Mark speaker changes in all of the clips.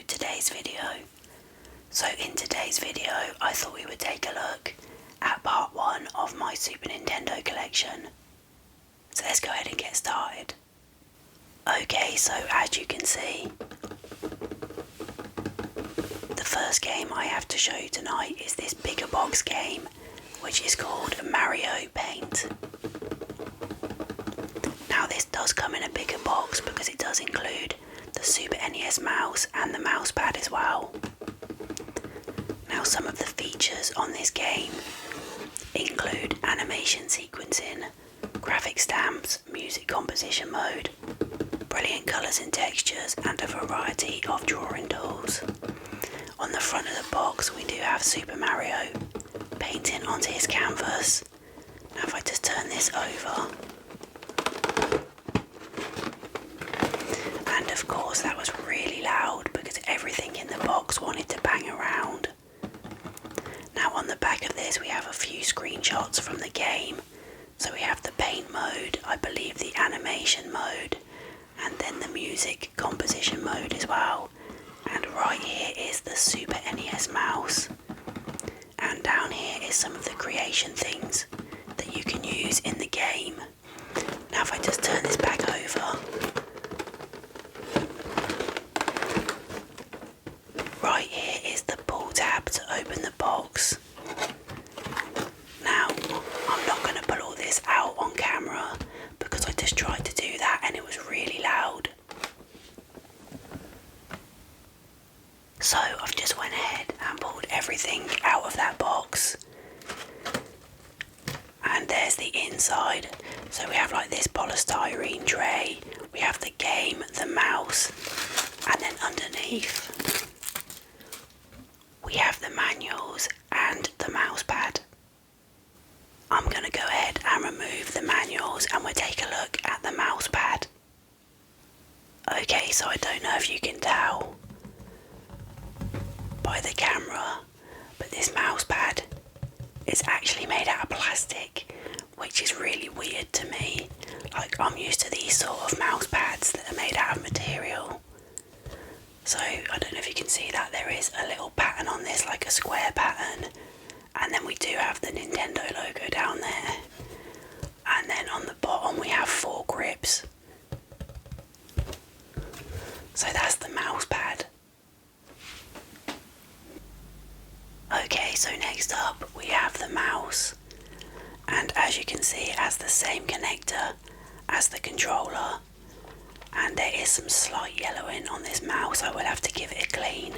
Speaker 1: today's video. So in today's video I thought we would take a look at part 1 of my Super Nintendo collection. So let's go ahead and get started. Okay, so as you can see, the first game I have to show you tonight is this bigger box game, which is called Mario Paint. Now this does come in a bigger box because it does include the Super NES mouse and the mouse pad as well. Now some of the features on this game include animation sequencing, graphic stamps, music composition mode, brilliant colours and textures, and a variety of drawing tools. On the front of the box we do have Super Mario painting onto his canvas. Now if I just turn this over, and of course that was really loud because everything in the box wanted to bang around. Now on the back of this we have a few screenshots from the game. So we have the paint mode, I believe the animation mode, and then the music composition mode as well. And right here is the Super NES mouse. And down here is some of the creation things that you can use in the game. Now if I just turn this back over, right here is the pull tab to open the box. Now I'm not going to put all this out on camera because I just tried to do that and it was really loud. So I've just went ahead and pulled everything out of that box. And there's the inside. So we have like this polystyrene tray, we have the game, the mouse, and then underneath we have the manuals and the mouse pad. I'm going to go ahead and remove the manuals and we'll take a look at the mouse pad. Okay, so I don't know if you can tell by the camera, but this mouse pad is actually made out of plastic, which is really weird to me. Like, I'm used to these sort of mouse pads that are made out of material. So I don't know if you can see that there is a little pattern on this, like a square pattern, and then we do have the Nintendo logo down there, and then on the bottom we have 4 grips. So that's the mouse pad. Okay, so next up we have the mouse, and as you can see it has the same connector as the controller, and there is some slight yellowing on this mouse. I will have to give it a clean.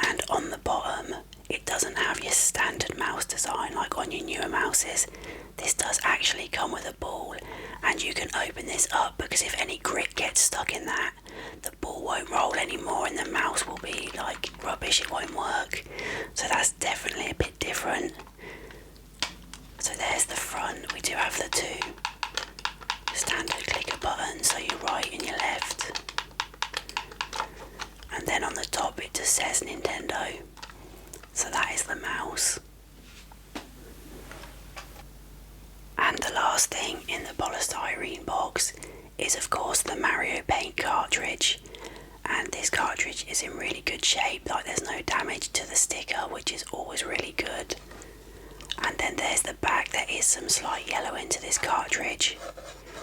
Speaker 1: And on the bottom it doesn't have your standard mouse design like on your newer mouses. This does actually come with a ball, and you can open this up because if any grit gets stuck in that, the ball won't roll anymore and the mouse will be like rubbish, it won't work. So that's definitely a bit different. So there's the front. We do have the 2 standard clicker buttons, so your right and your left. And then on the top it just says Nintendo. So that is the mouse. And the last thing in the polystyrene box is of course the Mario Paint cartridge. And this cartridge is in really good shape, like there's no damage to the sticker, which is always really good. And then there's the back. There is some slight yellow into this cartridge,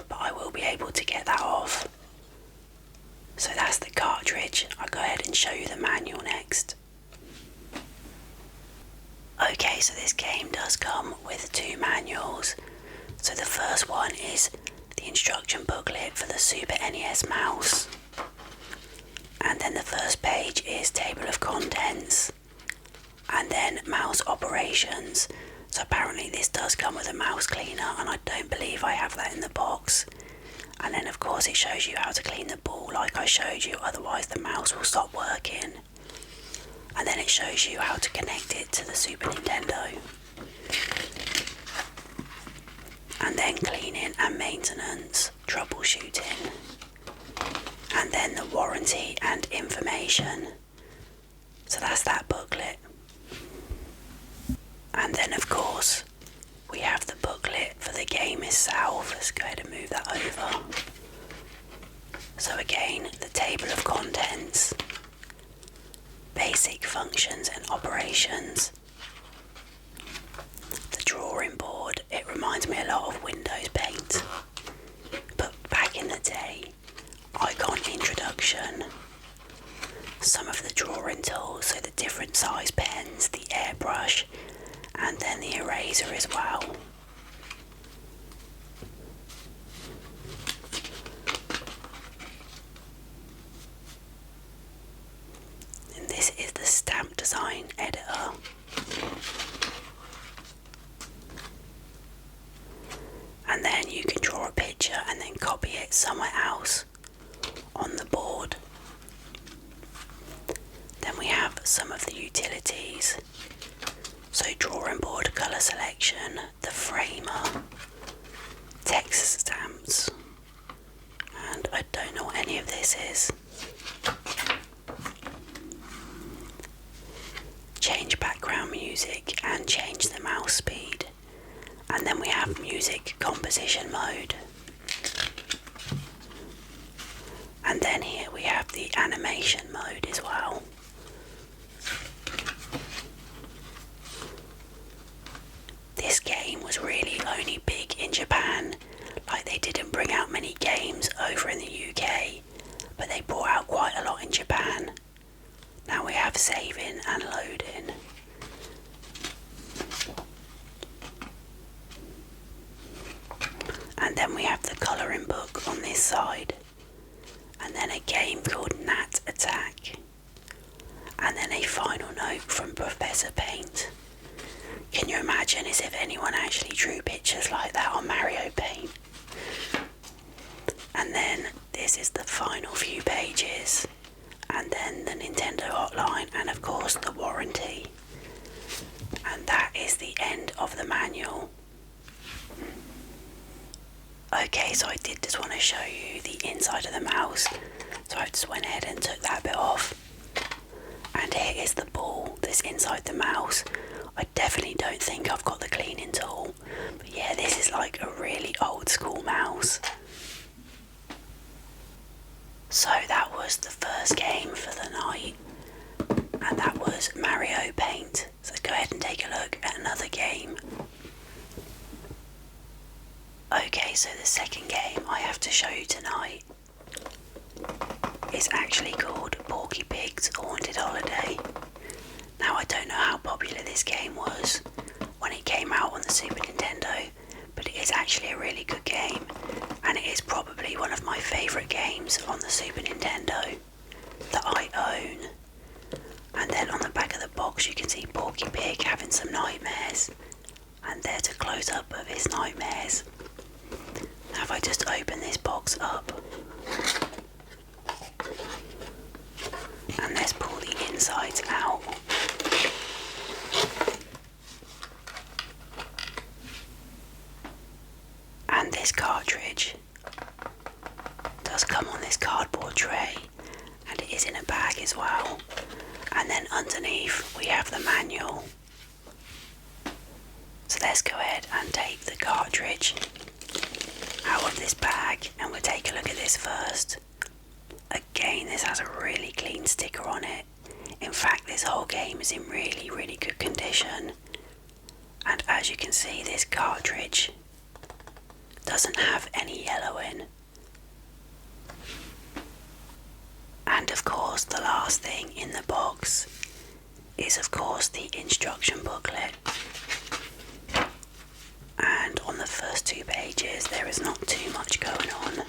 Speaker 1: but I will be able to get that off. So that's the cartridge. I'll go ahead and show you the manual next. Okay, so this game does come with 2 manuals. So the first one is the instruction booklet for the Super NES mouse. And then the first page is table of contents. And then mouse operations. So apparently this does come with a mouse cleaner, and I don't believe I have that in the box. And then of course it shows you how to clean the ball like I showed you, otherwise the mouse will stop working. And then it shows you how to connect it to the Super Nintendo. And then cleaning and maintenance, troubleshooting. And then the warranty and information. So that's that booklet. And then of course we have the booklet for the game itself. Let's go ahead and move that over. So again, the table of contents, basic functions and operations. The drawing board, it reminds me a lot of Windows Paint, but back in the day. Icon introduction, some of the drawing tools, so the different size pens, the airbrush, and then the eraser as well. And this is the stamp design editor. And then you can draw a picture and then copy it somewhere else on the board. Then we have some of the utilities. So drawing board, colour selection, the framer, text stamps, and I don't know what any of this is. Change background music and change the mouse speed. And then we have music composition mode. And then here we have the animation mode as well. This game was really only big in Japan, like they didn't bring out many games over in the UK, but they brought out quite a lot in Japan. Now we have saving and loading. And then we have the colouring book on this side. And then a game called Nat Attack. And then a final note from Professor Paint. Can you imagine as if anyone actually drew pictures like that on Mario Paint? And then this is the final few pages. And then the Nintendo hotline and of course the warranty. And that is the end of the manual. Okay, so I did just want to show you the inside of the mouse, so I just went ahead and took that bit off. And here is the ball that's inside the mouse. I definitely don't think I've got the cleaning tool, but yeah, this is like a really old school mouse. So that was the first game for the night, and that was Mario Paint. So let's go ahead and take a look at another game. Okay, so the second game I have to show you tonight is actually called Porky Pig's Haunted Holiday. Now I don't know how popular this game was when it came out on the Super Nintendo, but it is actually a really good game, and it is probably one of my favourite games on the Super Nintendo that I own. And then on the back of the box you can see Porky Pig having some nightmares, and there's a close-up of his nightmares. Now if I just open this box up and let's pull the insides out. And this cartridge does come on this cardboard tray, and it is in a bag as well. And then underneath we have the manual. So let's go ahead and take the cartridge out of this bag and we'll take a look at this first. Again, this has a really clean sticker on it. In fact, this whole game is in really, really good condition. And as you can see, this cartridge doesn't have any yellowing. And of course, the last thing in the box is of course the instruction booklet. And on the first 2 pages there is not too much going on.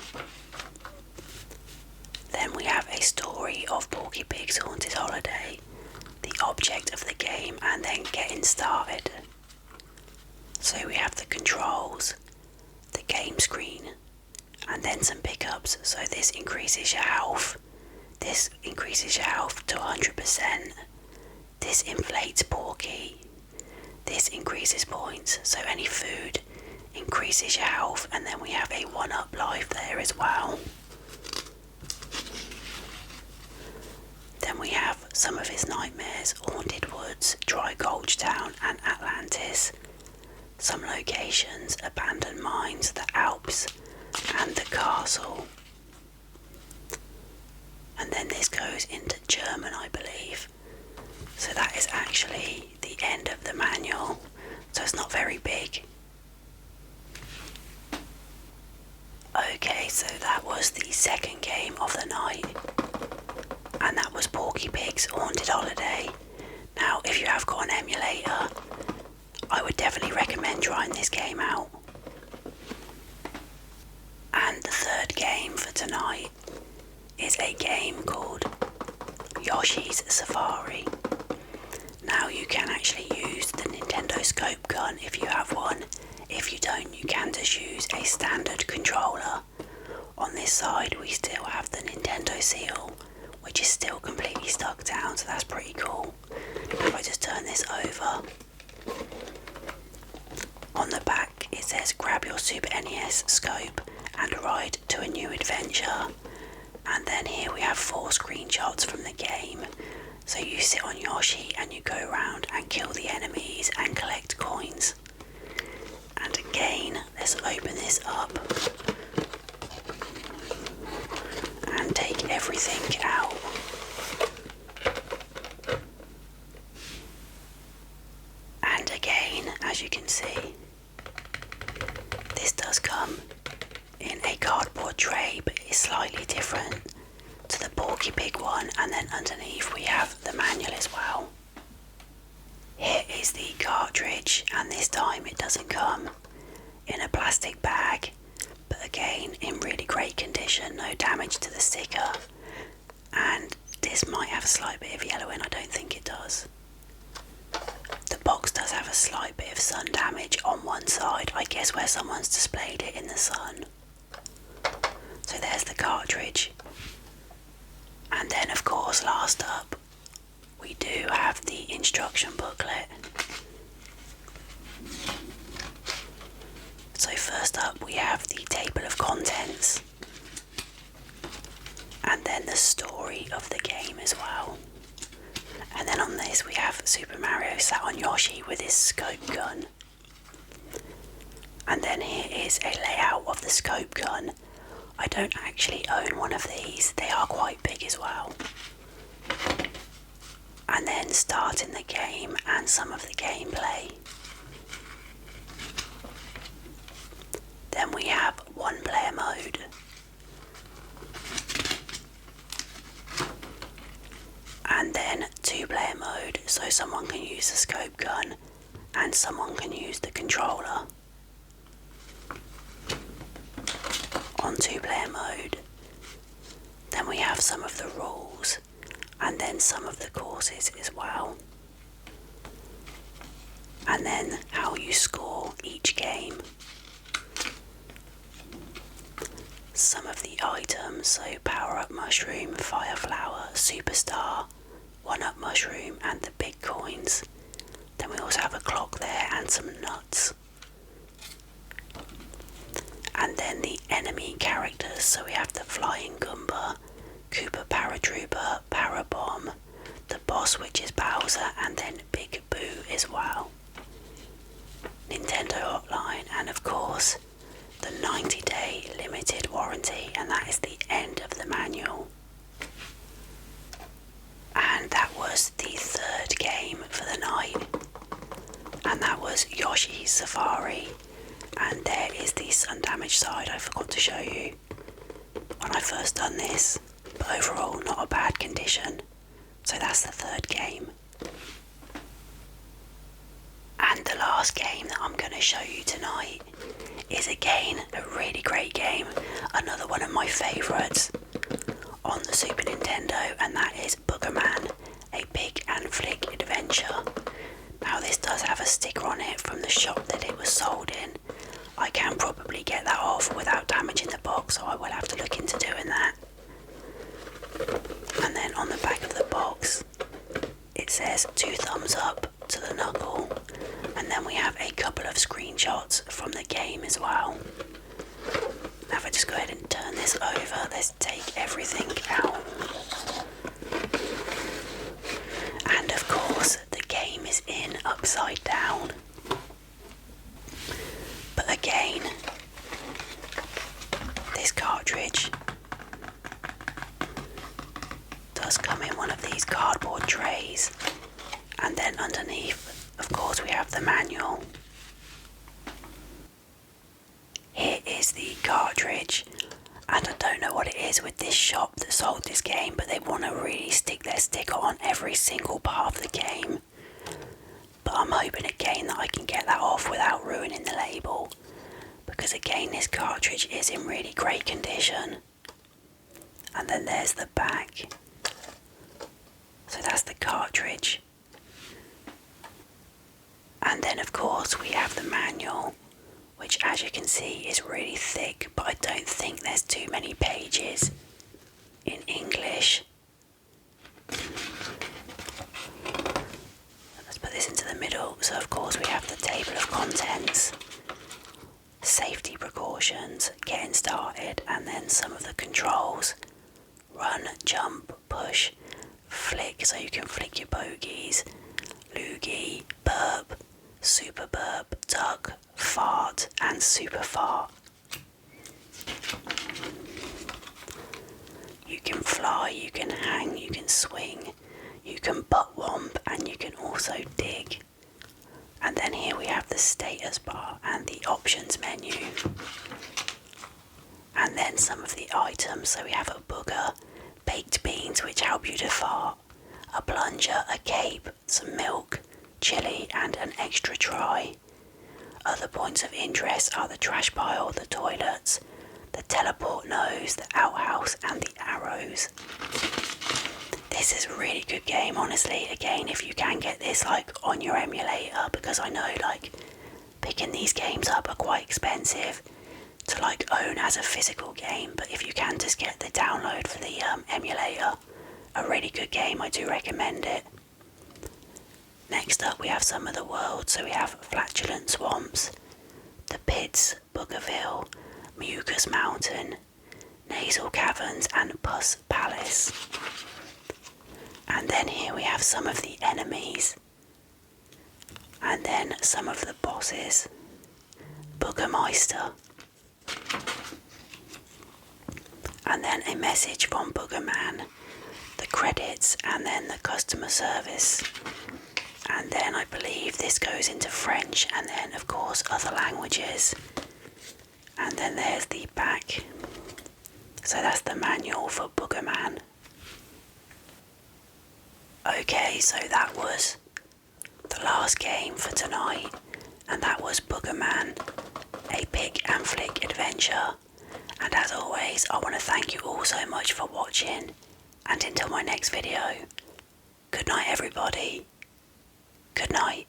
Speaker 1: Then we have a story of Porky Pig's Haunted Holiday, the object of the game, and then getting started. So we have the controls, the game screen, and then some pickups. So this increases your health, this increases your health to 100%, this inflates Porky, this increases points, so any food increases your health, and then we have a 1-up life there as well. Then we have some of his nightmares: Haunted Woods, Dry Gulch Town and Atlantis. Some locations: abandoned mines, the Alps and the castle. And then this goes into German, I believe. So that is actually the end of the manual, so it's not very big. Okay, so that was the second game of the night, and that was Porky Pig's Haunted Holiday. Now, if you have got an emulator, I would definitely recommend trying this game out. And the third game for tonight is a game called Yoshis Safari. Now, you can actually use the Nintendo scope gun if you have one. If you don't, you can just use a standard controller. On this side we still have the Nintendo seal, which is still completely stuck down, so that's pretty cool. Now if I just turn this over, on the back it says grab your Super NES scope and ride to a new adventure. And then here we have 4 screenshots from the game. So you sit on Yoshi and you go around and kill the enemies and collect coins. And again, let's open this up and take everything out. And again, as you can see, this does come in a cardboard tray, but it's slightly different to the Porky Pig one. And then underneath we have the manual as well. Here is the cartridge, and this time it doesn't come in a plastic bag, but again in really great condition, no damage to the sticker. And this might have a slight bit of yellow in, I don't think it does. The box does have a slight bit of sun damage on one side, I guess where someone's displayed it in the sun. So there's the cartridge. And then of course, last up, we do have the instruction booklet. So first up we have the table of contents, and then the story of the game as well. And then on this we have Super Mario sat on Yoshi with his scope gun. And then here is a layout of the scope gun. I don't actually own one of these, they are quite big as well. And then starting the game and some of the gameplay. Then we have 1-player mode. And then 2-player mode, so someone can use the scope gun and someone can use the controller. On 2-player mode, then we have some of the rules and then some of the courses as well. And then how you score each game. Some of the items, so power up mushroom, fire flower, superstar, 1-up mushroom and the big coins. Then we also have a clock there and some nuts. And then the enemy characters, so we have the Flying Goomba, Koopa Paratrooper, Parabomb, the boss which is Bowser, and then Big Boo as well. Nintendo Hotline, and of course the 90-day limited warranty, and that is the end of the manual. And that was the third game for the night, and that was Yoshi's Safari. And there is the sun damaged side I forgot to show you when I first done this, but overall not a bad condition. So that's the third game. And the last game that I'm going to show you tonight is again a really great game, another one of my favourites on the Super Nintendo, and that is Booger Man, a Pig and Flick adventure. Now this does have a sticker on it from the shop that it was sold in. I can probably get that off without damaging the box, so I will have to look into doing that. And then on the back of the box it says 2 thumbs up to the knuckle, and then we have a couple of screenshots from the game as well. Now if I just go ahead and turn this over, let's take everything out. And of course the game is in upside down. But again, this cartridge does come in one of these cardboard trays, the manual. Here is the cartridge, and I don't know what it is with this shop that sold this game, but they want to really stick their sticker on every single part of the game. But I'm hoping again that I can get that off without ruining the label, because again this cartridge is in really great condition. And then there's the back. So that's the cartridge. And then of course we have the manual, which as you can see is really thick, but I don't think there's too many pages in English. Let's put this into the middle. So of course we have the table of contents, safety precautions, getting started, and then some of the controls. Run, jump, push, flick, so you can flick your bogies, loogie, burp, super burp, tug, fart, and super fart. You can fly, you can hang, you can swing, you can butt womp, and you can also dig. And then here we have the status bar and the options menu. And then some of the items, so we have a booger, baked beans which help you to fart, a plunger, a cape, some milk, chili, and an extra try. Other points of interest are the trash pile, the toilets, the teleport nose, the outhouse, and the arrows. This is a really good game, honestly. Again, if you can get this like on your emulator, because I know like picking these games up are quite expensive to like own as a physical game, but if you can just get the download for the emulator, a really good game, I do recommend it. Next up we have some of the world, so we have Flatulent Swamps, the Pits, Boogerville, Mucus Mountain, Nasal Caverns, and Pus Palace. And then here we have some of the enemies, and then some of the bosses. Boogermeister, and then a message from Booger Man, the credits, and then the customer service. And then I believe this goes into French, and then of course other languages. And then there's the back. So that's the manual for Booger Man. Okay, so that was the last game for tonight, and that was Booger Man, a pick and flick adventure. And as always, I want to thank you all so much for watching, and until my next video, good night everybody. Good night.